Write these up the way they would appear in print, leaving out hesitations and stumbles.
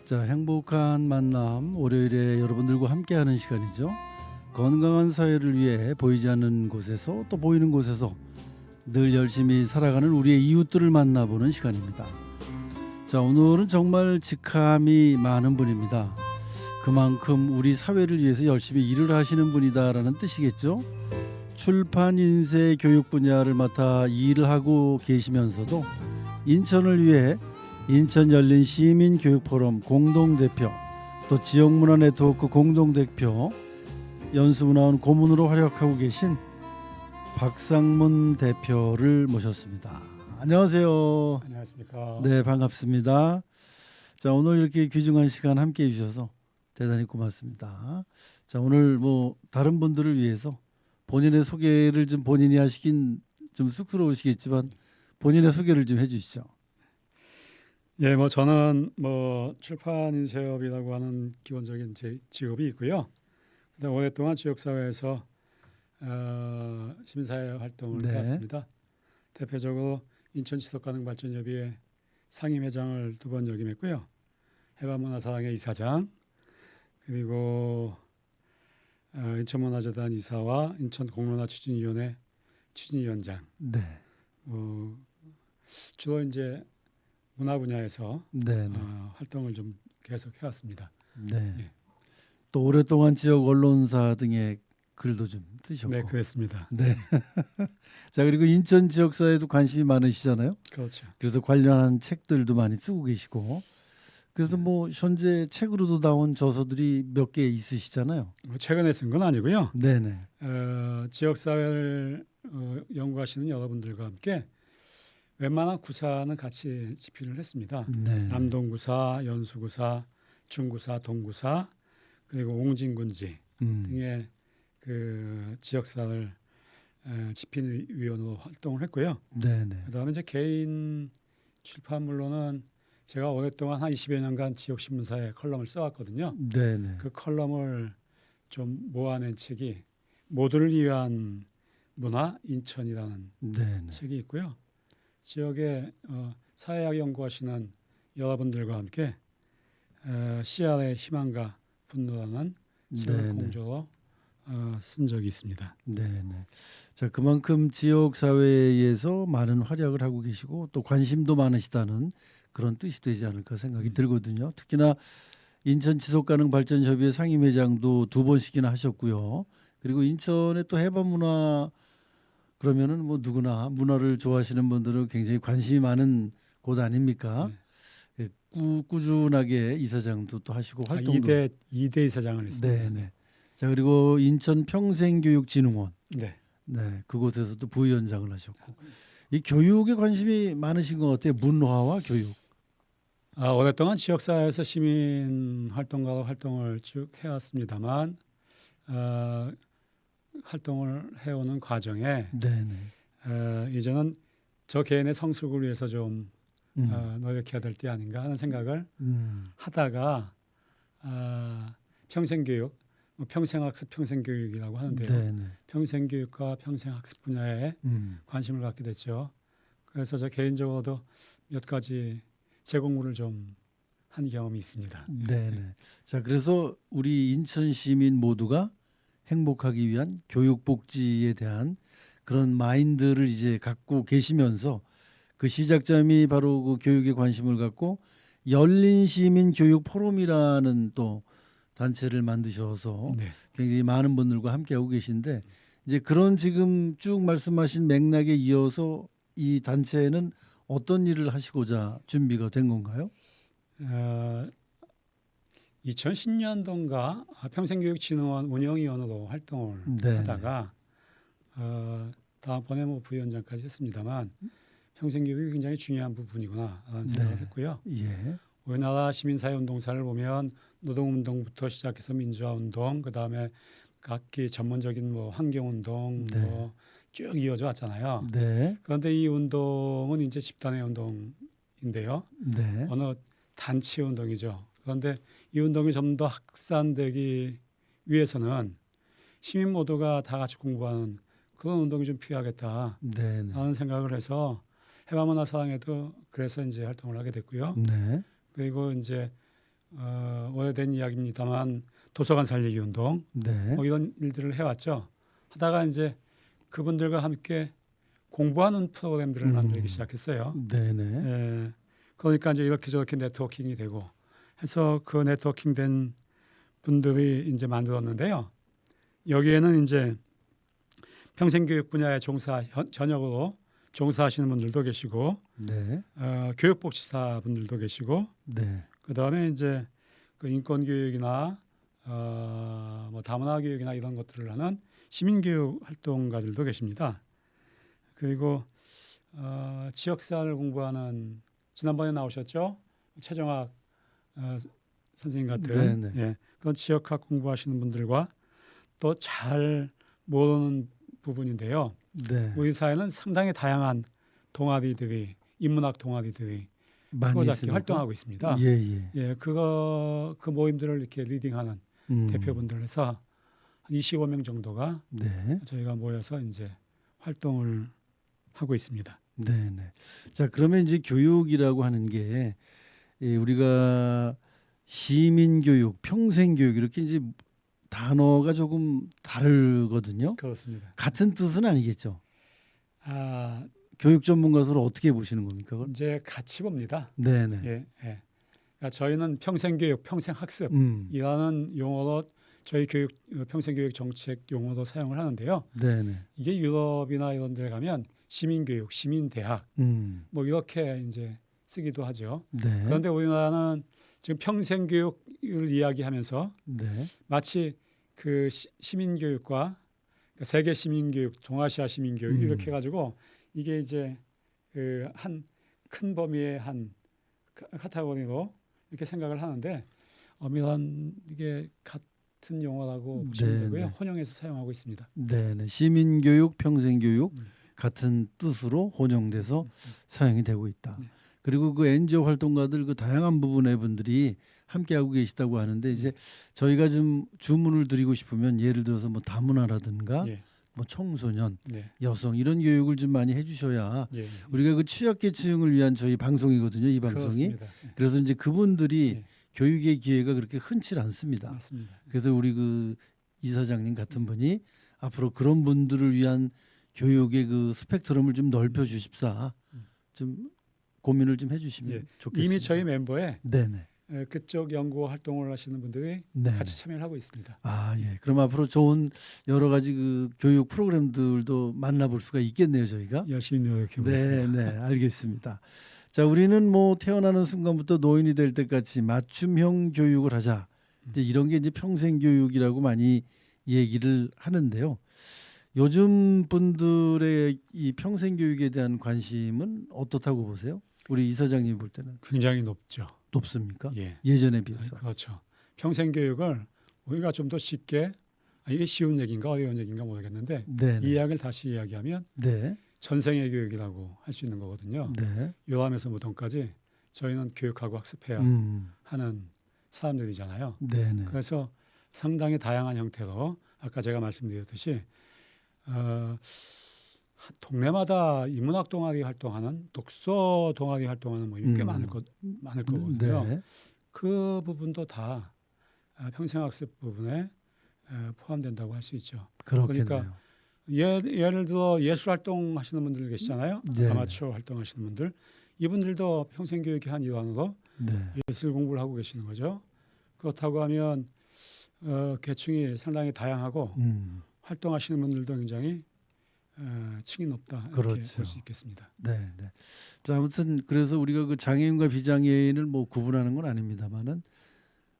자, 행복한 만남 월요일에 여러분들과 함께하는 시간이죠. 건강한 사회를 위해 보이지 않는 곳에서 또 보이는 곳에서 늘 열심히 살아가는 우리의 이웃들을 만나보는 시간입니다. 자, 오늘은 정말 직함이 많은 분입니다. 그만큼 우리 사회를 위해서 열심히 일을 하시는 분이다라는 뜻이겠죠. 출판, 인쇄, 교육 분야를 맡아 일을 하고 계시면서도 인천을 위해 인천 열린 시민교육포럼 공동대표, 또 지역문화네트워크 공동대표, 연수문화원 고문으로 활약하고 계신 박상문 대표를 모셨습니다. 안녕하세요. 안녕하십니까. 네, 반갑습니다. 자, 오늘 이렇게 귀중한 시간 함께해 주셔서 대단히 고맙습니다. 자, 오늘 다른 분들을 위해서 본인의 소개를 좀 본인이 하시긴 좀 쑥스러우시겠지만 본인의 소개를 좀 해주시죠. 예, 저는 출판인쇄업이라고 하는 기본적인 제 직업이 있고요. 그다음 오랫동안 지역사회에서 시민사회 활동을 네. 해왔습니다. 대표적으로 인천지속가능발전협의회 상임회장을 2번 역임했고요. 해방문화사랑회 이사장, 그리고 인천문화재단 이사와 인천공론화 추진위원회 추진위원장. 네. 주로 이제 문화 분야에서 네. 활동을 좀 계속 해왔습니다. 네. 예. 또 오랫동안 지역 언론사 등의 글도 좀 쓰셨고. 네, 그랬습니다. 네. 자, 그리고 인천 지역사회도 관심이 많으시잖아요. 그렇죠. 그래서 관련한 책들도 많이 쓰고 계시고. 그래서 현재 책으로도 나온 저서들이 몇 개 있으시잖아요. 최근에 쓴 건 아니고요. 네네. 지역사회를 연구하시는 여러분들과 함께 웬만한 구사는 같이 집필을 했습니다. 네. 남동구사, 연수구사, 중구사, 동구사, 그리고 옹진군지 등의 그 지역사를 집필위원으로 활동을 했고요. 네네. 그다음에 이제 개인 출판물로는 제가 오랫동안 한 20여 년간 지역신문사에 컬럼을 써왔거든요. 네네. 그 컬럼을 좀 모아낸 책이 모두를 위한 문화 인천이라는 네네. 책이 있고요. 지역에 사회학 연구하시는 여러분들과 함께 CR의 희망과 분노라는 책을 네네. 공조로 쓴 적이 있습니다. 네네. 자, 그만큼 지역 사회에서 많은 활약을 하고 계시고 또 관심도 많으시다는 그런 뜻이 되지 않을까 생각이 들거든요. 특히나 인천 지속가능발전협의회 상임회장도 2번씩이나 하셨고요. 그리고 인천의 또 해방문화 그러면은 누구나 문화를 좋아하시는 분들은 굉장히 관심이 많은 곳 아닙니까? 예, 꾸준하게 이사장도 또 하시고 활동도. 2대 이사장을 했습니다. 네네. 자, 그리고 인천 평생교육진흥원. 네. 네, 그곳에서도 부위원장을 하셨고 이 교육에 관심이 많으신 것 같아요. 문화와 교육. 오랫동안 지역사회에서 시민 활동가로 활동을 쭉 해왔습니다만 활동을 해오는 과정에 네네. 이제는 저 개인의 성숙을 위해서 좀 노력해야 될 때 아닌가 하는 생각을 하다가 평생교육, 평생학습, 평생교육이라고 하는데요. 네네. 평생교육과 평생학습 분야에 관심을 갖게 됐죠. 그래서 저 개인적으로도 몇 가지 제공물을 좀 한 경험이 있습니다. 네네. 자, 그래서 우리 인천 시민 모두가 행복하기 위한 교육 복지에 대한 그런 마인드를 이제 갖고 계시면서 그 시작점이 바로 그 교육에 관심을 갖고 열린 시민 교육 포럼이라는 또 단체를 만드셔서 네. 굉장히 많은 분들과 함께 하고 계신데 이제 그런 지금 쭉 말씀하신 맥락에 이어서 이 단체는 어떤 일을 하시고자 준비가 된 건가요? 2010년도인가 평생교육진흥원 운영위원으로 활동을 하다가 다음번에 부위원장까지 했습니다만 평생교육이 굉장히 중요한 부분이구나라는 생각을 했고요. 예. 우리나라 시민사회운동사를 보면 노동운동부터 시작해서 민주화운동, 그 다음에 각기 전문적인 환경운동 쭉 이어져 왔잖아요. 네. 그런데 이 운동은 이제 집단의 운동인데요. 네. 어느 단체 운동이죠. 그런데 이 운동이 좀 더 확산되기 위해서는 시민 모두가 다 같이 공부하는 그런 운동이 좀 필요하겠다 네. 하는 생각을 해서 해방문화사랑회도 그래서 이제 활동을 하게 됐고요. 네. 그리고 이제 오래된 이야기입니다만 도서관 살리기 운동 네. 뭐 이런 일들을 해왔죠. 하다가 이제 그분들과 함께 공부하는 프로그램들을 만들기 시작했어요. 네네. 예, 그러니까 이제 이렇게 저렇게 네트워킹이 되고 해서 그 네트워킹 된 분들이 이제 만들었는데요. 여기에는 이제 평생교육 분야에 전역으로 종사하시는 분들도 계시고 네. 교육복지사 분들도 계시고 네. 그다음에 이제 그 인권교육이나 뭐 다문화교육이나 이런 것들을 하는 시민교육 활동가들도 계십니다. 그리고 지역사를 공부하는 지난번에 나오셨죠? 최정학 선생님 같은 네네. 예, 그런 지역학 공부하시는 분들과 또 잘 모르는 부분인데요. 네. 우리 사회는 상당히 다양한 동아리들이 인문학 동아리들이 많이 크고 작게 있습니까? 활동하고 있습니다. 예. 예, 그 모임들을 이렇게 리딩하는 대표분들 해서 한 25명 정도가 네. 저희가 모여서 이제 활동을 하고 있습니다. 네네. 자, 그러면 이제 교육이라고 하는 게 우리가 시민교육, 평생교육 이렇게 이제 단어가 조금 다르거든요. 그렇습니다. 같은 뜻은 아니겠죠. 아, 교육 전문가로서 어떻게 보시는 겁니까? 그걸? 이제 같이 봅니다. 네네. 예, 예. 그러니까 저희는 평생교육, 평생학습 이라는 용어로 저희 평생교육 정책 용어로 사용을 하는데요. 네네. 이게 유럽이나 이런 데 가면 시민교육, 시민대학 뭐 이렇게 이제 쓰기도 하죠. 네. 그런데 우리나라는 지금 평생교육을 이야기하면서 네. 마치 그 시민교육과 그러니까 세계 시민교육, 동아시아 시민교육 이렇게 해가지고 이게 이제 그 한 큰 범위의 한 카테고리로 이렇게 생각을 하는데 엄밀한 이게 같은 용어라고 보시면 되고요. 혼용해서 사용하고 있습니다. 네네. 시민교육, 평생교육 같은 뜻으로 혼용돼서 사용이 되고 있다. 네. 그리고 그 NGO 활동가들 그 다양한 부분의 분들이 함께하고 계시다고 하는데 이제 저희가 좀 주문을 드리고 싶으면 예를 들어서 뭐 다문화라든가 예, 뭐 청소년, 네, 여성 이런 교육을 좀 많이 해주셔야 예, 우리가 그 취약계층을 위한 저희 방송이거든요. 이 방송이. 그렇습니다. 예, 그래서 이제 그분들이 예. 교육의 기회가 그렇게 흔치 않습니다. 맞습니다. 그래서 우리 그 이사장님 같은 분이 앞으로 그런 분들을 위한 교육의 그 스펙트럼을 좀 넓혀 주십사 좀 고민을 좀 해주시면 예. 좋겠습니다. 이미 저희 멤버에 네네. 그쪽 연구 활동을 하시는 분들이 네. 같이 참여를 하고 있습니다. 아 예. 그럼 앞으로 좋은 여러 가지 그 교육 프로그램들도 만나볼 수가 있겠네요, 저희가. 열심히 노력해 보겠습니다. 네, 알겠습니다. 자, 우리는 뭐 태어나는 순간부터 노인이 될 때까지 맞춤형 교육을 하자. 이제 이런 게 이제 평생 교육이라고 많이 얘기를 하는데요. 요즘 분들의 이 평생 교육에 대한 관심은 어떻다고 보세요? 우리 이사장님 볼 때는 굉장히 높죠. 높습니까? 예, 예전에 비해서. 그렇죠. 평생 교육을 우리가 좀 더 쉽게 이게 쉬운 얘기인가 어려운 얘기인가 모르겠는데 네. 이 이야기를 다시 이야기하면 네. 전생의 교육이라고 할 수 있는 거거든요. 네. 요람에서 무덤까지 저희는 교육하고 학습해야 하는 사람들이잖아요. 네. 그래서 상당히 다양한 형태로 아까 제가 말씀드렸듯이 동네마다 인문학 동아리 활동하는 독서 동아리 활동하는 뭐 꽤 많을 거거든요. 네. 그 부분도 다 평생학습 부분에 포함된다고 할 수 있죠. 그렇겠네요. 그러니까 예를 들어 예술 활동 하시는 분들 계시잖아요. 네. 아마추어 활동하시는 분들 이분들도 평생교육의 한 일환으로 네. 예술 공부를 하고 계시는 거죠. 그렇다고 하면 계층이 상당히 다양하고 활동하시는 분들도 굉장히 층이 높다 이렇게 그렇죠. 볼 수 있겠습니다. 네. 자, 아무튼 그래서 우리가 그 장애인과 비장애인을 뭐 구분하는 건 아닙니다만은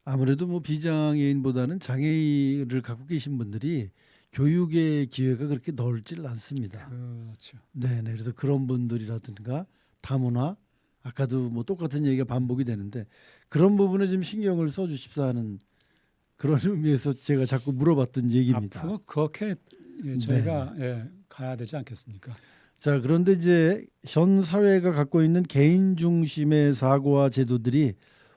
아무래도 뭐 비장애인보다는 장애를 갖고 계신 분들이 교육의 기회가 그렇게 넓질 않습니다. 그렇죠. 네. 그래서 그런 분들이라든가 다문화 아까도 뭐 똑같은 얘기가 반복이 되는데 그런 부분에 좀 신경을 써주십사 하는 그런 의미에서 제가 자꾸 물어봤던 얘기입니다. 앞으로 그렇게 저희가 가야 되지 않겠습니까? 자, 그런데 이제 현 사회가 갖고 있는 개인 중심의 사고와 제도들이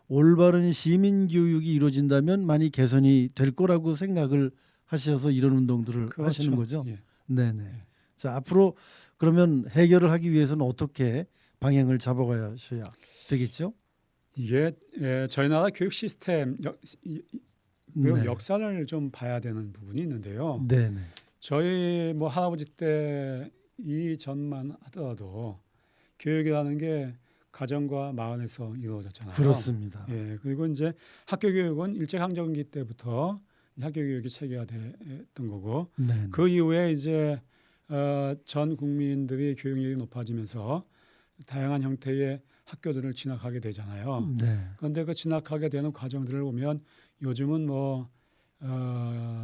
올바른 시민 교육이 이루어진다면 많이 개선이 될 거라고 생각을 하셔서 이런 운동들을 하시는 거죠. 예. 네네. 자, 앞으로 그러면 해결을 하기 위해서는 어떻게 방향을 잡아가셔야 되겠죠? 이게 저희 나라 교육 시스템 그 네. 역사를 좀 봐야 되는 부분이 있는데요. 네네. 저희 뭐 할아버지 때 이전만 하더라도 교육이라는 게 가정과 마을에서 이루어졌잖아요. 그렇습니다. 예, 그리고 이제 학교 교육은 일제강점기 때부터 학교 교육이 체계화됐던 거고 네. 그 이후에 이제 전 국민들이 교육력이 높아지면서 다양한 형태의 학교들을 진학하게 되잖아요. 네. 그런데 그 진학하게 되는 과정들을 보면 요즘은 뭐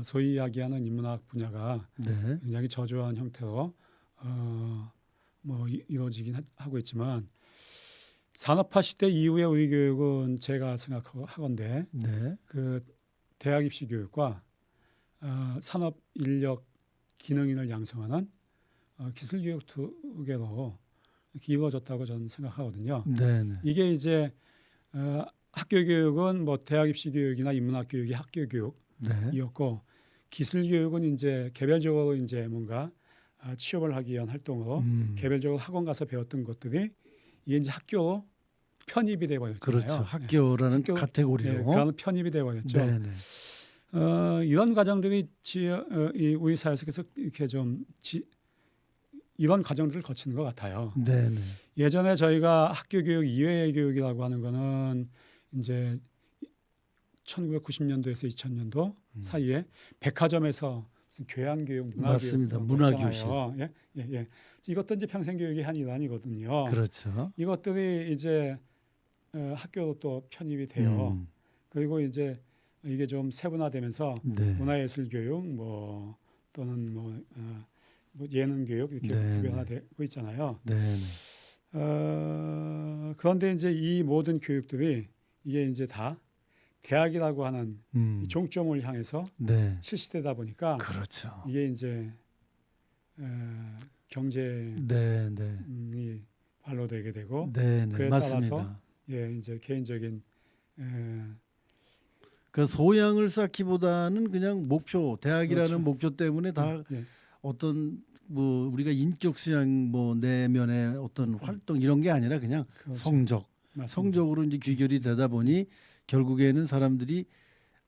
소위 이야기하는 인문학 분야가 네. 굉장히 저조한 형태로 뭐 이루어지긴 하고 있지만 산업화 시대 이후의 우리 교육은 제가 생각하건대 네. 그 대학 입시 교육과 산업 인력 기능인을 양성하는 기술 교육 두 개로 이렇게 이루어졌다고 저는 생각하거든요. 네네. 이게 이제 학교 교육은 뭐 대학 입시 교육이나 인문학 교육이 학교 네. 교육이었고 기술 교육은 이제 개별적으로 이제 뭔가 취업을 하기 위한 활동으로 개별적으로 학원 가서 배웠던 것들이 이게 이제 학교로 편입이 돼 버렸잖아요. 그렇죠. 학교라는 학교, 카테고리로. 그런 편입이 돼 버렸죠. 네네. 이런 과정들이 이 우리 사회에서 계속 이렇게 좀 이런 과정들을 거치는 것 같아요. 네네. 예전에 저희가 학교 교육 이외의 교육이라고 하는 거는 이제 1990년도에서 2000년도 사이에 백화점에서 무슨 교양 교육, 문화 맞습니다. 교육 문화교실. 예, 예, 예. 이것도 이제 평생 교육의 한 일환이거든요. 그렇죠. 이것들이 이제 학교로 또 편입이 돼요. 그리고 이제 이게 좀 세분화되면서 네. 문화예술 교육 뭐 또는 뭐 예능 교육 이렇게 네, 구별화되고 있잖아요. 네네. 그런데 이제 이 모든 교육들이 이게 이제 다 대학이라고 하는 이 종점을 향해서 네. 실시되다 보니까 그렇죠. 이게 이제 경제이 네네. 발로되게 되고 네네. 그에 맞습니다. 따라서 이제 개인적인 그 소양을 쌓기보다는 그냥 목표, 대학이라는 그렇죠. 목표 때문에 다 어떤 뭐 우리가 인격 수양 뭐 내면의 어떤 활동 이런 게 아니라 그냥 그렇죠. 성적, 맞습니다. 성적으로 이제 귀결이 되다 보니 결국에는 사람들이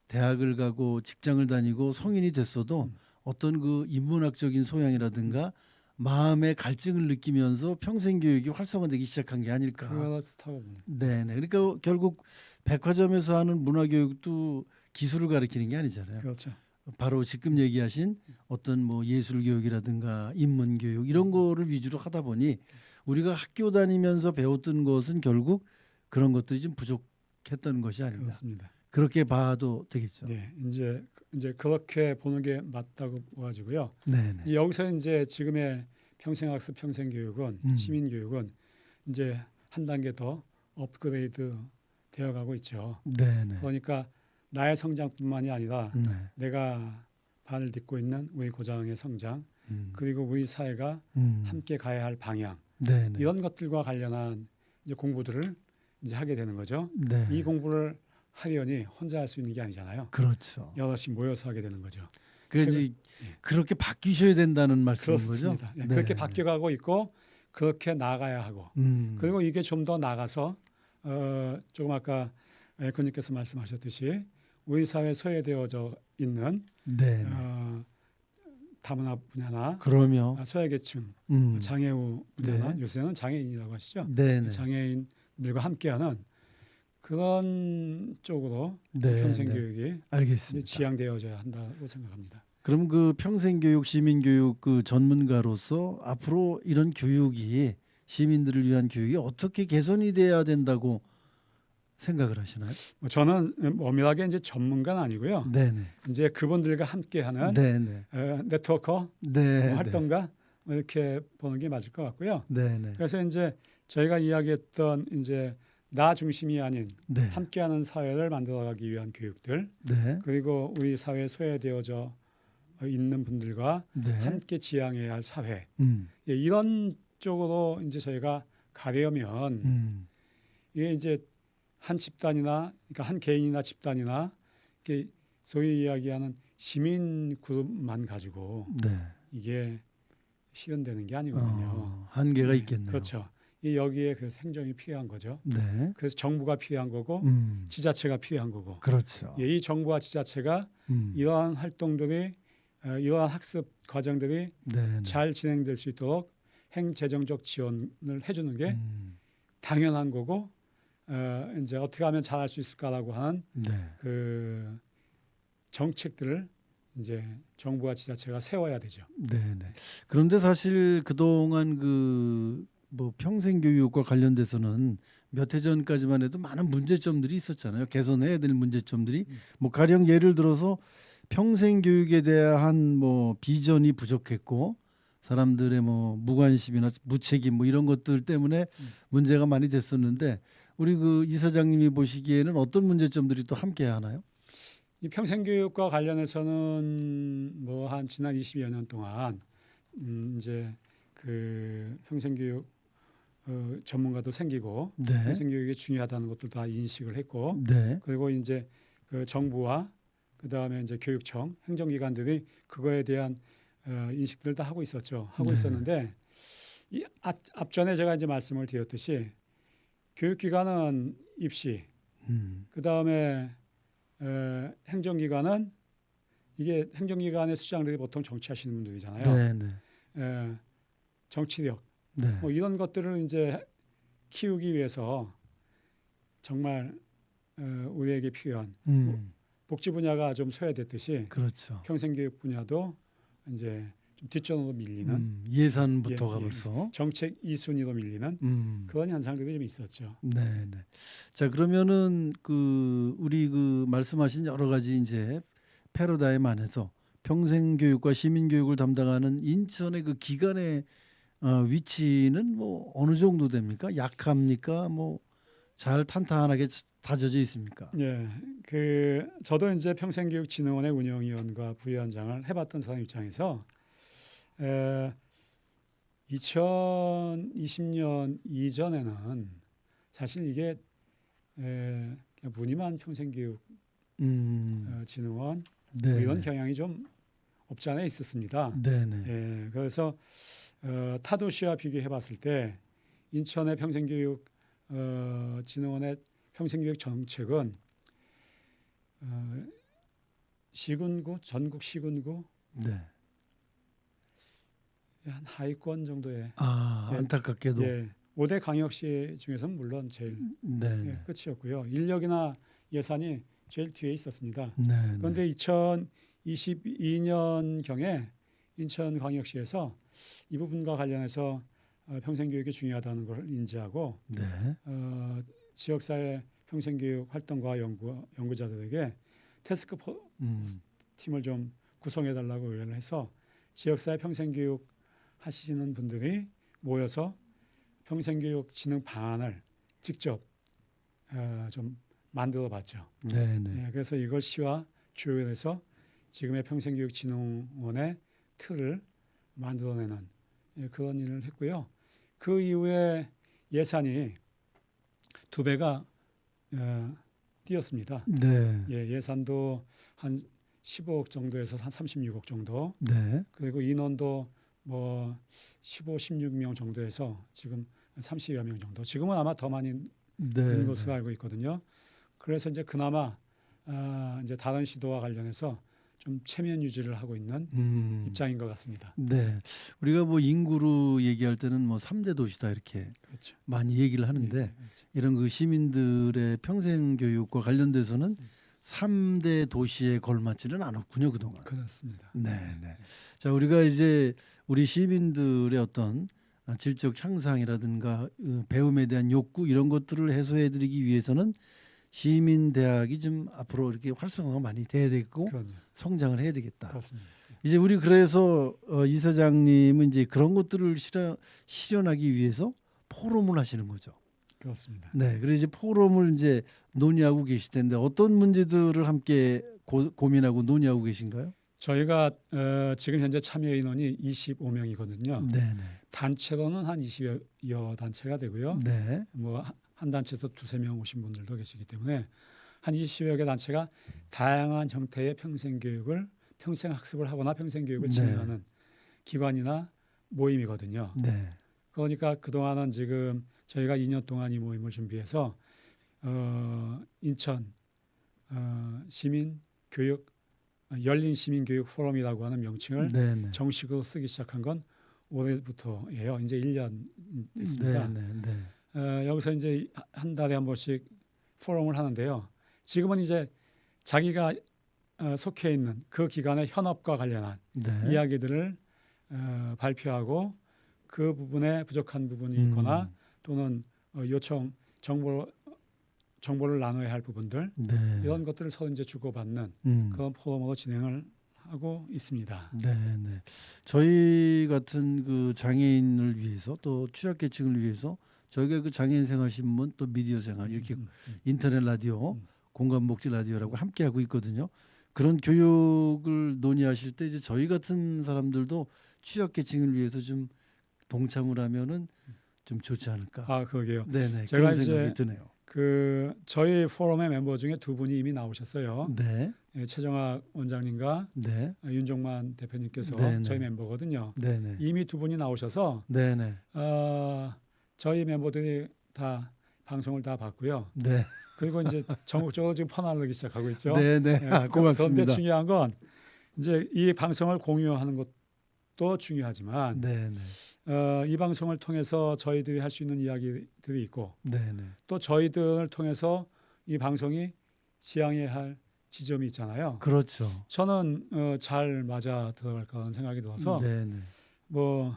대학을 가고 직장을 다니고 성인이 됐어도 어떤 그 인문학적인 소양이라든가 마음의 갈증을 느끼면서 평생 교육이 활성화되기 시작한 게 아닐까. 그렇다고 봅니다. 네네. 그러니까 결국 백화점에서 하는 문화교육도 기술을 가르치는 게 아니잖아요. 그렇죠. 바로 지금 얘기하신 어떤 뭐 예술 교육이라든가 인문 교육 이런 거를 위주로 하다 보니 우리가 학교 다니면서 배웠던 것은 결국 그런 것들이 좀 부족했던 것이 아닌가. 그렇습니다. 그렇게 봐도 되겠죠. 네, 이제 그렇게 보는 게 맞다고 보아지고요. 네네. 여기서 이제 지금의 평생학습 평생교육은 시민교육은 이제 한 단계 더 업그레이드 되어가고 있죠. 네네. 그러니까 나의 성장뿐만이 아니라 네. 내가 발을 딛고 있는 우리 고장의 성장 그리고 우리 사회가 함께 가야 할 방향 네네. 이런 것들과 관련한 이제 공부들을 이제 하게 되는 거죠. 네. 이 공부를 하려니 혼자 할 수 있는 게 아니잖아요. 그렇죠. 여럿이 모여서 하게 되는 거죠. 그래서 그렇게 바뀌셔야 된다는 말씀인 그렇습니다. 거죠. 예, 그렇게 바뀌어가고 있고 그렇게 나가야 하고 그리고 이게 좀 더 나가서 조금 아까 앵커님께서 말씀하셨듯이 우리 사회에 소외되어져 있는 네. 다문화 분야나 그러면 소외계층, 장애우 분야나 네. 요새는 장애인이라고 하시죠. 네네. 장애인들과 함께하는 그런 쪽으로 네, 평생교육이 알겠습니다. 지향되어져야 한다고 생각합니다. 그럼 그 평생교육, 시민교육 그 전문가로서 앞으로 이런 교육이 시민들을 위한 교육이 어떻게 개선이 돼야 된다고 생각을 하시나요? 저는 엄밀하게 이제 전문가는 아니고요. 네네. 이제 그분들과 함께하는 네네. 네트워커 네. 활동가 이렇게 보는 게 맞을 것 같고요. 네네. 그래서 이제 저희가 이야기했던 이제 나 중심이 아닌 네. 함께하는 사회를 만들어가기 위한 교육들 네. 그리고 우리 사회에 소외되어져 있는 분들과 네. 함께 지향해야 할 사회 이런 쪽으로 이제 저희가 가려면 이게 이제 한 집단이나 그러니까 한 개인이나 집단이나 이렇게 소위 이야기하는 시민 그룹만 가지고 네. 이게 실현되는 게 아니거든요. 한계가 있겠네요. 그렇죠. 이 여기에 그래서 행정이 필요한 거죠. 네. 그래서 정부가 필요한 거고 지자체가 필요한 거고. 그렇죠. 예, 이 정부와 지자체가 이러한 활동들이 이러한 학습 과정들이 네. 잘 진행될 수 있도록 행재정적 지원을 해주는 게 음. 당연한 거고 이제 어떻게 하면 잘할 수 있을까라고 하는 네. 그 정책들을 이제 정부와 지자체가 세워야 되죠. 네. 네. 그런데 사실 그동안 그 뭐 평생 교육과 관련돼서는 몇 해 전까지만 해도 많은 문제점들이 있었잖아요. 개선해야 될 문제점들이 뭐 가령 예를 들어서 평생 교육에 대한 뭐 비전이 부족했고 사람들의 뭐 무관심이나 무책임 뭐 이런 것들 때문에 문제가 많이 됐었는데 우리 그 이사장님이 보시기에는 어떤 문제점들이 또 함께 하나요? 이 평생교육과 관련해서는 뭐 한 지난 20여 년 동안 이제 그 평생교육 전문가도 생기고 네. 평생교육이 중요하다는 것도 다 인식을 했고 네. 그리고 이제 그 정부와 그 다음에 이제 교육청 행정기관들이 그거에 대한 인식들을 다 하고 있었죠. 하고 네. 있었는데 이 앞전에 제가 이제 말씀을 드렸듯이 교육기관은 입시, 그 다음에 행정기관은 이게 행정기관의 수장들이 보통 정치하시는 분들이잖아요. 네. 네. 정치력 네. 뭐 이런 것들을 이제 키우기 위해서 정말 우리에게 필요한 복지 분야가 좀 소외됐듯이 그렇죠. 평생교육 분야도 이제 좀 뒷전으로 밀리는 예산부터가 예. 벌써 정책 2순위로 밀리는 그런 현상들이 좀 있었죠. 네, 네. 자, 그러면은 그 우리 그 말씀하신 여러 가지 이제 패러다임 안에서 평생 교육과 시민 교육을 담당하는 인천의 그 기관의 위치는 뭐 어느 정도 됩니까? 약합니까? 뭐 잘 탄탄하게 다져져 있습니까? 예, 그 저도 이제 평생교육진흥원의 운영위원과 부위원장을 해봤던 사람 입장에서 2020년 이전에는 사실 이게 그냥 무늬만 평생교육 진흥원 네, 뭐 이런 네. 경향이 좀 없지 않아 있었습니다. 네, 네. 예, 그래서 타도시와 비교해봤을 때 인천의 평생교육 진흥원의 평생교육 정책은 시군구 전국 시군구 네. 한 하위권 정도의 아, 예, 안타깝게도 예, 5대 광역시 중에서는 물론 제일 네, 예, 네. 끝이었고요. 인력이나 예산이 제일 뒤에 있었습니다. 네, 그런데 2022년 경에 인천광역시에서 이 부분과 관련해서 평생교육이 중요하다는 걸 인지하고 네. 지역사회 평생교육 활동가 연구자들에게 태스크 팀을 좀 구성해달라고 의뢰를 해서 지역사회 평생교육 하시는 분들이 모여서 평생교육 진흥 방안을 직접 좀 만들어봤죠. 네, 네. 예, 그래서 이걸 시와 조율해서 지금의 평생교육진흥원의 틀을 만들어내는 그런 일을 했고요. 그 이후에 예산이 2배가 뛰었습니다. 네. 예, 예산도 한 15억 정도에서 한 36억 정도. 네. 그리고 인원도 뭐 15, 16명 정도에서 지금 30여 명 정도. 지금은 아마 더 많이 네. 있는 것으로 알고 있거든요. 그래서 이제 그나마 이제 다른 시도와 관련해서 좀 체면 유지를 하고 있는 입장인 것 같습니다. 네. 우리가 뭐 인구로 얘기할 때는 뭐 3대 도시다 이렇게 그렇죠. 많이 얘기를 하는데 그렇죠. 이런 그 시민들의 평생 교육과 관련돼서는 3대 도시에 걸맞지는 않았군요, 그동안. 그렇습니다. 네, 네. 자, 우리가 이제 우리 시민들의 어떤 질적 향상이라든가 배움에 대한 욕구 이런 것들을 해소해 드리기 위해서는 시민 대학이 좀 앞으로 이렇게 활성화가 많이 돼야 되고 그럼요. 성장을 해야 되겠다. 그렇습니다. 이제 우리 그래서 이사장님은 이제 그런 것들을 실현하기 위해서 포럼을 하시는 거죠. 그렇습니다. 네, 그래서 이제 포럼을 이제 논의하고 계실 텐데 어떤 문제들을 함께 고민하고 논의하고 계신가요? 저희가 지금 현재 참여 인원이 25명이거든요. 네, 네. 단체로는 한 20여 단체가 되고요. 네. 뭐 한 단체에서 2-3명 오신 분들도 계시기 때문에 한 20여 개 단체가 다양한 형태의 평생교육을 평생 학습을 하거나 평생교육을 네. 진행하는 기관이나 모임이거든요. 네. 그러니까 그동안은 지금 저희가 2년 동안 이 모임을 준비해서 인천 시민 교육 열린 시민 교육 포럼이라고 하는 명칭을 네, 네. 정식으로 쓰기 시작한 건 올해부터예요. 이제 1년 됐습니다. 네, 네, 네. 여기서 이제 한 달에 한 번씩 포럼을 하는데요. 지금은 이제 자기가 속해 있는 그 기관의 현업과 관련한 네. 이야기들을 발표하고 그 부분에 부족한 부분이 있거나 또는 요청 정보를 나눠야 할 부분들 네. 이런 것들을 서로 이제 주고받는 그런 포럼으로 진행을 하고 있습니다. 네, 네. 저희 같은 그 장애인을 위해서 또 취약계층을 위해서 저희가 그 장애인 생활 신문 또 미디어 생활 이렇게 인터넷 라디오 공감복지 라디오라고 함께 하고 있거든요. 그런 교육을 논의하실 때 이제 저희 같은 사람들도 취약계층을 위해서 좀 동참을 하면은 좀 좋지 않을까. 아, 그러게요. 네, 네. 제가 그런 생각이 이제 드네요. 그 저희 포럼의 멤버 중에 두 분이 이미 나오셨어요. 네, 최정학 원장님과 네, 윤종만 대표님께서 네네. 저희 멤버거든요. 네, 네, 이미 두 분이 나오셔서 네, 네, 저희 멤버들이 다 방송을 다 봤고요. 네, 그리고 이제 전국적으로 지금 퍼나르기 시작하고 있죠. 네, 네. 아, 그런데 고맙습니다. 중요한 건 이제 이 방송을 공유하는 것도 중요하지만 네, 네, 이 방송을 통해서 저희들이 할 수 있는 이야기들이 있고 네, 네. 또 저희들을 통해서 이 방송이 지향해야 할 지점이 있잖아요. 그렇죠. 저는 잘 맞아 들어갈까 하는 생각이 들어서 네, 네. 뭐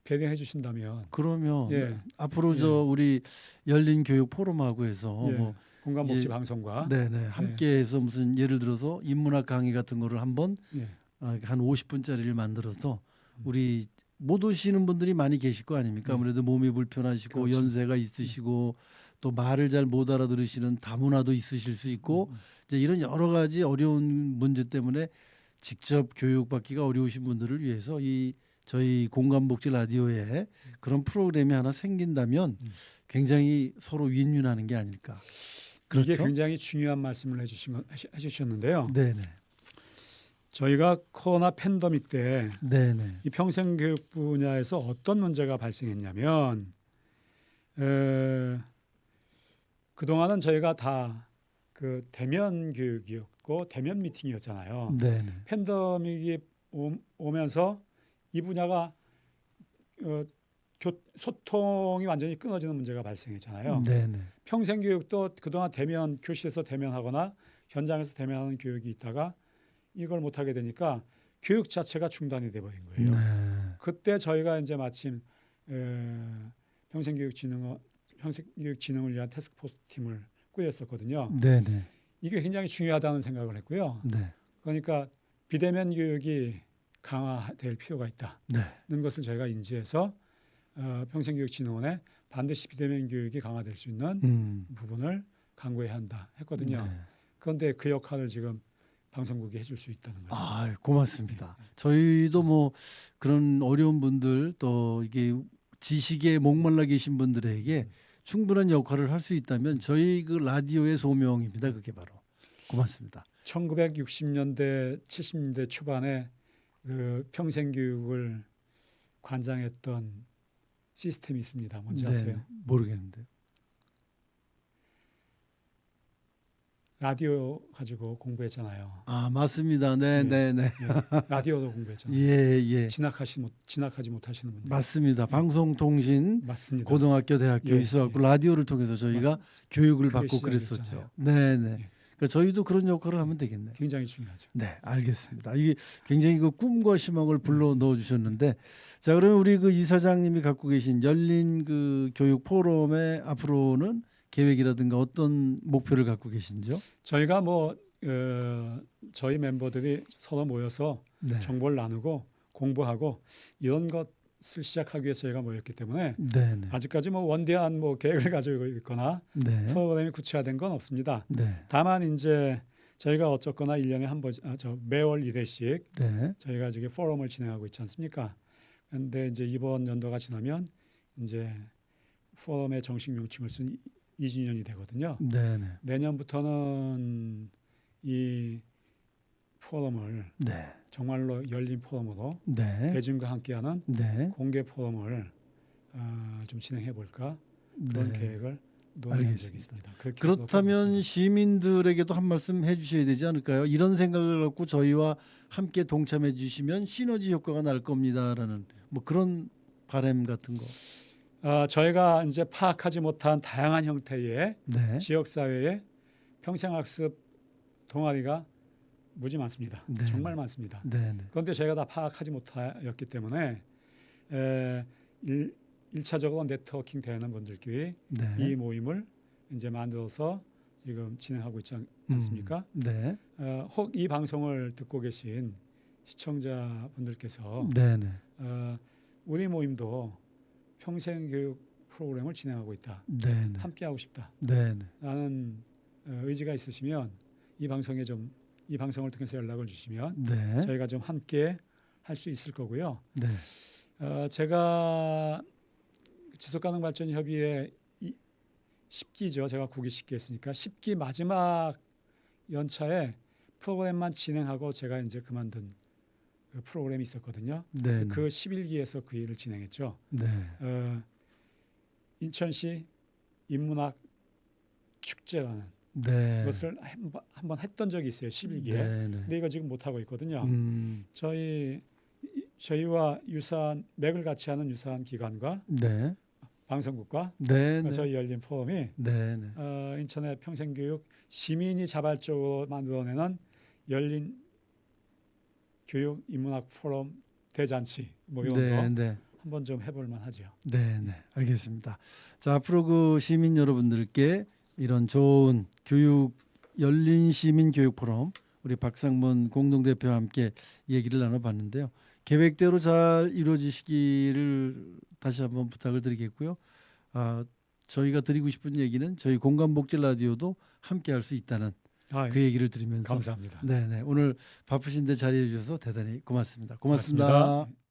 배려해 주신다면 그러면 예. 앞으로 예. 저 우리 열린 교육 포럼하고 해서 예. 뭐 공감복지 이제 방송과 네네 함께해서 무슨 예를 들어서 인문학 강의 같은 거를 한번 예. 한 50분짜리를 만들어서 우리 못 오시는 분들이 많이 계실 거 아닙니까? 아무래도 몸이 불편하시고 그렇죠. 연세가 있으시고 또 말을 잘 못 알아들으시는 다문화도 있으실 수 있고 이제 이런 여러 가지 어려운 문제 때문에 직접 교육받기가 어려우신 분들을 위해서 이 저희 공감복지 라디오에 그런 프로그램이 하나 생긴다면 굉장히 서로 윈윈하는 게 아닐까. 그렇죠? 이게 굉장히 중요한 말씀을 해주셨는데요. 네네. 저희가 코로나 팬데믹 때 이 네네. 평생교육 분야에서 어떤 문제가 발생했냐면 그동안은 저희가 다 그 대면 교육이었고 대면 미팅이었잖아요. 네네. 팬데믹이 오면서 이 분야가 소통이 완전히 끊어지는 문제가 발생했잖아요. 네네. 평생교육도 그동안 대면 교실에서 대면하거나 현장에서 대면하는 교육이 있다가 이걸 못하게 되니까 교육 자체가 중단이 돼버린 거예요. 네. 그때 저희가 이제 마침 평생교육진흥을 위한 태스크포스 팀을 꾸렸었거든요. 네네. 이게 굉장히 중요하다는 생각을 했고요. 네. 그러니까 비대면 교육이 강화될 필요가 있다는 네. 것을 저희가 인지해서 평생교육진흥원에 반드시 비대면 교육이 강화될 수 있는 부분을 강구해야 한다 했거든요. 네. 그런데 그 역할을 지금 방송국이 해줄 수 있다는 거죠. 아, 고맙습니다. 저희도 뭐 그런 어려운 분들 또 이게 지식에 목말라 계신 분들에게 충분한 역할을 할 수 있다면 저희 그 라디오의 소명입니다. 그게 바로. 고맙습니다. 1960년대, 70년대 초반에 그 평생교육을 관장했던 시스템이 있습니다. 뭔지 아세요? 모르겠는데. 라디오 가지고 공부했잖아요. 아, 맞습니다. 네, 예. 네, 네. 예. 라디오도 공부했잖아요. 예, 예. 진학하지 못하시는 분들. 맞습니다. 방송통신 맞습니다. 고등학교, 대학교 예, 있어갖고 예. 라디오를 통해서 저희가 교육을 그게 받고 시작이었잖아요. 그랬었죠. 네, 네. 예. 그러니까 저희도 그런 역할을 하면 되겠네요. 굉장히 중요하죠. 네, 알겠습니다. 이게 굉장히 그 꿈과 희망을 불러 넣어 주셨는데, 자, 그러면 우리 그 이사장님이 갖고 계신 열린 그 교육 포럼의 앞으로는 계획이라든가 어떤 목표를 갖고 계신지요? 저희가 뭐 저희 멤버들이 서로 모여서 네, 정보를 나누고 공부하고 이런 것을 시작하기 위해서 저희가 모였기 때문에 네, 네, 아직까지 뭐 원대한 뭐 계획을 가지고 있거나 네, 프로그램이 구체화된 건 없습니다. 네, 다만 이제 저희가 어쨌거나 1년에 한 번, 매월 1회씩 네, 저희가 지금 포럼을 진행하고 있지 않습니까? 그런데 이제 이번 연도가 지나면 이제 포럼의 정식 명칭을 쓴 2주년이 되거든요. 네, 네, 내년부터는 이 포럼을 네, 정말로 열린 포럼으로 네, 대중과 함께하는 네, 공개 포럼을 좀 진행해 볼까 그런 네. 계획을 논의한 적이 알겠습니다. 있습니다. 그 계획도 그렇다면 하고 있습니다. 시민들에게도 한 말씀 해주셔야 되지 않을까요? 이런 생각을 갖고 저희와 함께 동참해 주시면 시너지 효과가 날 겁니다라는 뭐 그런 바람 같은 거. 저희가 이제 파악하지 못한 다양한 형태의 네. 지역 사회에 평생학습 동아리가 무지 많습니다. 네. 정말 많습니다. 네. 네. 그런데 저희가 다 파악하지 못하였기 때문에 1차적으로 네트워킹 되는 분들끼리 네. 이 모임을 이제 만들어서 지금 진행하고 있지 않습니까? 네. 혹 이 방송을 듣고 계신 시청자분들께서 네. 네. 우리 모임도 평생교육 프로그램을 진행하고 있다. 네. 네. 함께하고 싶다. 네. 네. 라는 의지가 있으시면 이 방송을 통해서 연락을 주시면 네. 저희가 좀 함께 할 수 있을 거고요. 네. 제가 지속가능발전협의회 10기죠. 제가 9기 10기 했으니까 10기 마지막 연차에 프로그램만 진행하고 제가 이제 그만둔 그 프로그램이 있었거든요. 네. 그 11기에서 그 일을 진행했죠. 네. 인천시 인문학 축제라는 네. 것을 한번 했던 적이 있어요. 11기에. 네. 네. 근데 이거 지금 못 하고 있거든요. 저희와 유사한 맥을 같이 하는 유사한 기관과 네. 방송국과 네. 네. 저희 열린 포럼이 네. 네. 인천의 평생교육 시민이 자발적으로 만들어내는 열린 교육 인문학 포럼 대잔치 뭐 이런 네. 거 네. 한번 좀 해볼 만하죠. 네, 네, 알겠습니다. 자, 앞으로 그 시민 여러분들께 이런 좋은 교육 열린 시민 교육 포럼 우리 박상문 공동대표와 함께 얘기를 나눠봤는데요. 계획대로 잘 이루어지시기를 다시 한번 부탁을 드리겠고요. 저희가 드리고 싶은 얘기는 저희 공감복지 라디오도 함께 할 수 있다는 그 얘기를 드리면서 감사합니다. 네, 네, 오늘 바쁘신데 자리해 주셔서 대단히 고맙습니다. 고맙습니다. 고맙습니다.